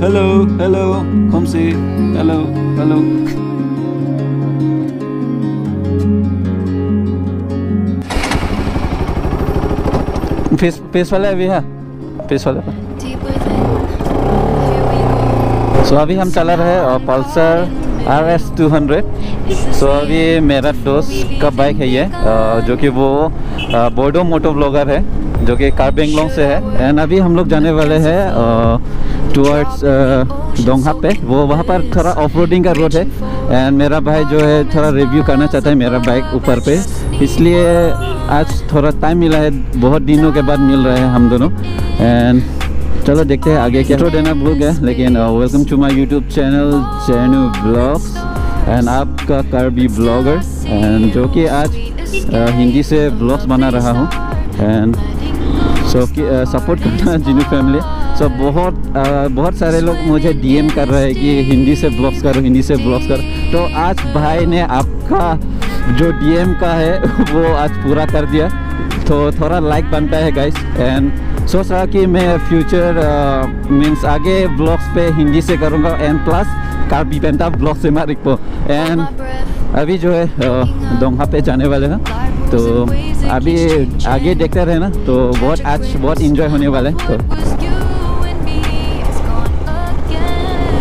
Hello hello खुमसी, hello hello. Face वाला अभी है, फेस वाला। सो अभी हम चला रहे हैं पल्सर RS 200। सो अभी मेरा दोस्त का बाइक है ये, जो कि वो बोडो मोटो ब्लॉगर है, जो कि कार्बिंगलोंग से है। एंड अभी हम लोग जाने वाले हैं टुवर्ड्स दोंगहा पे। वो वहाँ पर थोड़ा ऑफ रोडिंग का रोड है। एंड मेरा भाई जो है थोड़ा रिव्यू करना चाहता है मेरा बाइक ऊपर पे, इसलिए आज थोड़ा टाइम मिला है, बहुत दिनों के बाद मिल रहे हैं हम दोनों। एंड चलो देखते हैं आगे क्या। इंट्रो देना भूल गया, लेकिन welcome to my YouTube channel Jainu blogs and आपका कार्बी ब्लॉगर, एंड जो कि आज हिंदी से ब्लॉग्स बना रहा हूँ। एंड सपोर्ट करना जिनू फैमिली। सो बहुत सारे लोग मुझे DM कर रहे हैं कि हिंदी से ब्लॉग्स करो, हिंदी से ब्लॉग्स करो। तो आज भाई ने आपका जो DM का है वो आज पूरा कर दिया, तो थोड़ा लाइक बनता है गाइस। एंड सोच रहा कि मैं फ्यूचर मीन्स आगे ब्लॉग्स पे हिंदी से करूँगा, and plus Karbi penta blog से मारिको। एंड अभी जो है दोंगहा पे जाने वाले हैं, तो अभी आगे देखते रहे ना, तो आज बहुत इंजॉय होने वाला है। तो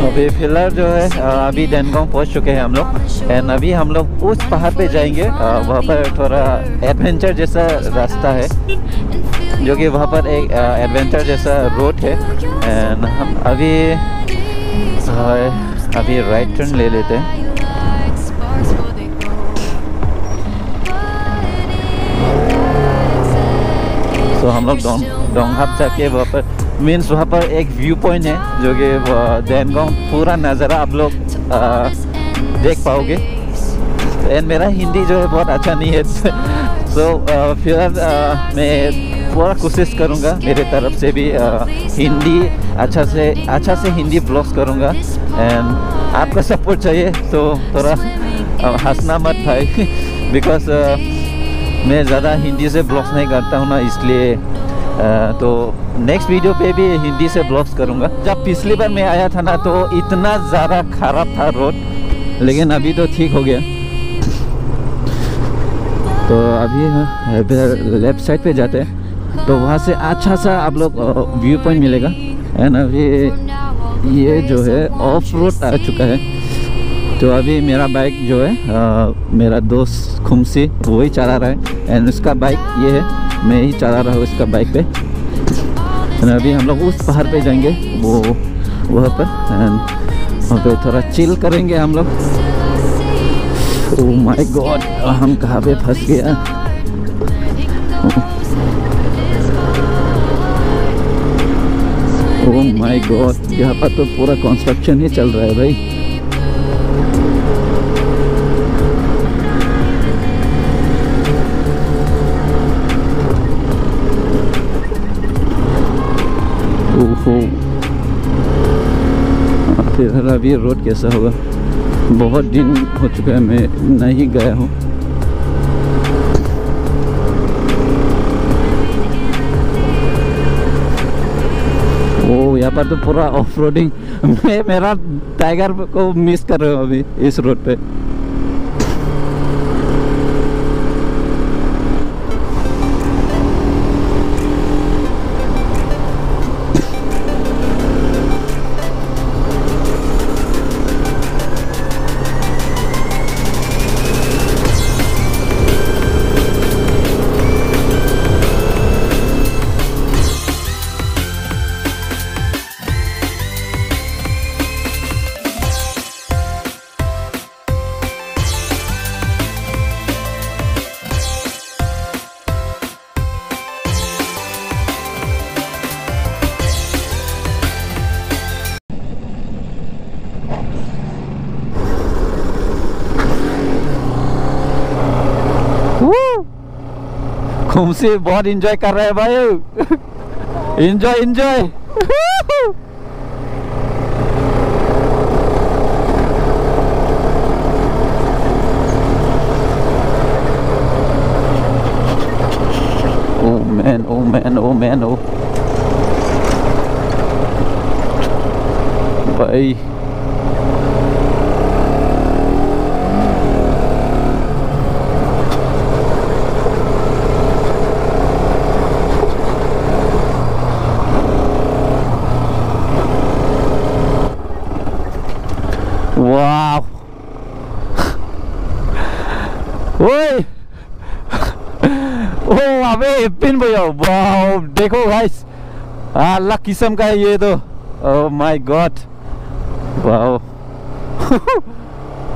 अभी फिलहाल जो है अभी डेनगोंग पहुंच चुके हैं हम लोग। एंड अभी हम लोग उस पहाड़ पे जाएंगे, वहाँ पर थोड़ा एडवेंचर जैसा रास्ता है, जो कि वहाँ पर एक एडवेंचर जैसा रोड है। एंड हम अभी राइट टर्न ले लेते हैं। तो हम लोग दोंगहा जाके वहाँ पर मीन्स वहाँ पर एक व्यू पॉइंट है, जो कि डेनगोंग पूरा नज़ारा आप लोग देख पाओगे। एंड मेरा हिंदी जो है बहुत अच्छा नहीं है, सो फिर मैं पूरा कोशिश करूँगा मेरे तरफ से भी हिंदी अच्छा से हिंदी ब्लॉग्स करूँगा। एंड आपका सपोर्ट चाहिए, तो थोड़ा हंसना मत भाई बिकॉज मैं ज़्यादा हिंदी से ब्लॉग्स नहीं करता हूँ ना, इसलिए तो नेक्स्ट वीडियो पे भी हिंदी से ब्लॉग्स करूँगा। जब पिछली बार मैं आया था ना, तो इतना ज़्यादा ख़राब था रोड, लेकिन अभी तो ठीक हो गया। तो अभी लेफ्ट साइड पे जाते हैं, तो वहाँ से अच्छा सा आप लोग व्यू पॉइंट मिलेगा। एंड अभी ये जो है ऑफ रोड आ चुका है। तो अभी मेरा बाइक जो है मेरा दोस्त खुमसी वो ही चला रहा है, एंड उसका बाइक ये है, मैं ही चला रहा हूँ इसका बाइक पे। एंड अभी हम लोग उस पहाड़ पे जाएंगे, वो वहाँ पर, एंड वहाँ पे थोड़ा चिल करेंगे हम लोग। ओह माय गॉड, हम कहाँ पे फंस गया। ओह माय गॉड, यहाँ पर तो पूरा कंस्ट्रक्शन ही चल रहा है भाई। फिर अभी रोड कैसा होगा, बहुत दिन हो चुका है मैं नहीं गया हूँ। ओ यहाँ पर तो पूरा ऑफ रोडिंग, मैं मेरा टाइगर को मिस कर रहा हूँ अभी इस रोड पे। खुमसी बहुत एंजॉय कर रहे हैं भाई, enjoy enjoy. Oh man, oh man, oh man, oh. भाई वाह ओए ओ अबे पिन भैया वाह देखो गाइस अलग किस्म का है ये तो ओह माय गॉड वाह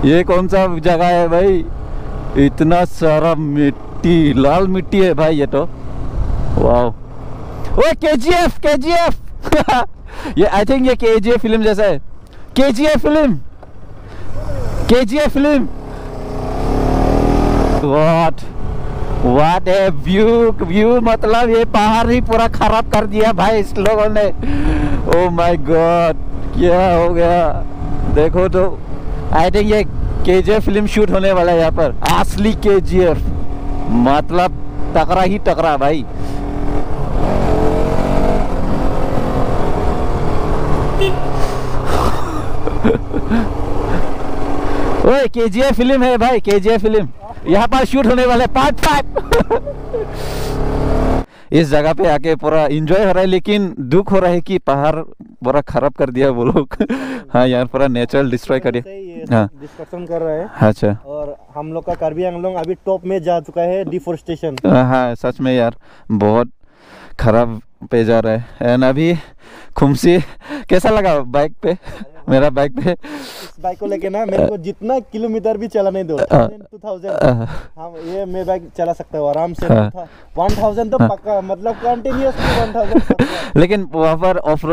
ये कौन सा जगह है भाई इतना सारा मिट्टी लाल मिट्टी है भाई ये तो वाह ओए केजीएफ ये आई थिंक ये केजीएफ फिल्म जैसा है KGF film what A view मतलब ये पहाड़ ही पूरा खराब कर दिया भाई इस लोगों ने ओह माय गॉड क्या हो गया देखो तो आई थिंक ये केजीएफ फिल्म शूट होने वाला है यहाँ पर असली केजीएफ मतलब टकरा ही टकरा भाई ओए केजीएफ फिल्म है भाई केजीएफ फिल्म यहाँ पर शूट होने वाला है पार्ट 5 इस जगह पे आके पूरा एंजॉय हो रहा है लेकिन दुख हो रहा है कि पहाड़ पूरा खराब कर दिया वो लोग हाँ यार पूरा नेचुरल डिस्ट्रॉय कर दिया हाँ डिस्कशन कर रहे हैं अच्छा और हम लोग का कार्बी आंगलोंग अभी टॉप में जा चुका है डिफोरेस्टेशन हाँ सच में यार बहुत खराब पे जा रहा है एंड अभी खुमसी कैसा लगा बाइक पे मेरा बाइक पे इस बाइक को लेके ना मेरे को जितना किलोमीटर भी चलाने दो 2000 हम ये मैं बाइक चला सकता हूँ आराम से 1000 तो पक्का मतलब कंटिन्यूअसली 1000 लेकिन वहाँ पर ऑफ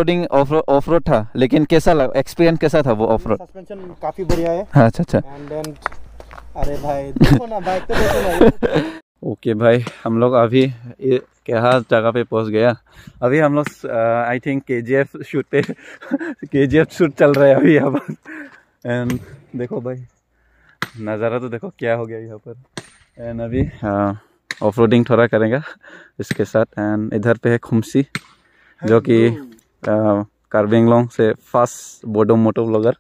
रोड था लेकिन कैसा लगा एक्सपीरियंस कैसा था वो ऑफ रोड सस्पेंशन काफी बढ़िया है अच्छा एंड देन अरे भाई देखो ना बाइक तो देखो ना ओके भाई हम लोग अभी क्या जगह पे पहुंच गया अभी हम लोग आई थिंक केजीएफ शूट पे केजीएफ शूट चल रहा है अभी यहाँ पर एंड देखो भाई नज़ारा तो देखो क्या हो गया यहाँ पर एंड अभी ऑफ रोडिंग थोड़ा करेगा इसके साथ एंड इधर पे है खुमसी जो कि कार्बी आंगलोंग से first Bodo moto blogger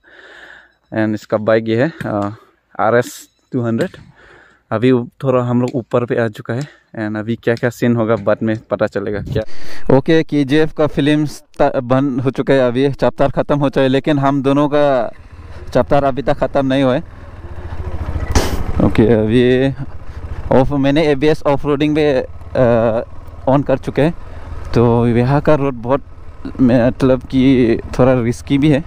and इसका बाइक ये है RS 200 अभी थोड़ा हम लोग ऊपर पे आ चुका है एंड अभी क्या क्या सीन होगा बाद में पता चलेगा क्या ओके केजीएफ का फिल्म बंद हो चुका है अभी चैप्टर ख़त्म हो चुका है लेकिन हम दोनों का चैप्टर अभी तक ख़त्म नहीं हुआ है ओके अभी मैंने ABS ऑफ रोडिंग पे ऑन कर चुके हैं तो यहाँ का रोड बहुत मतलब कि थोड़ा रिस्की भी है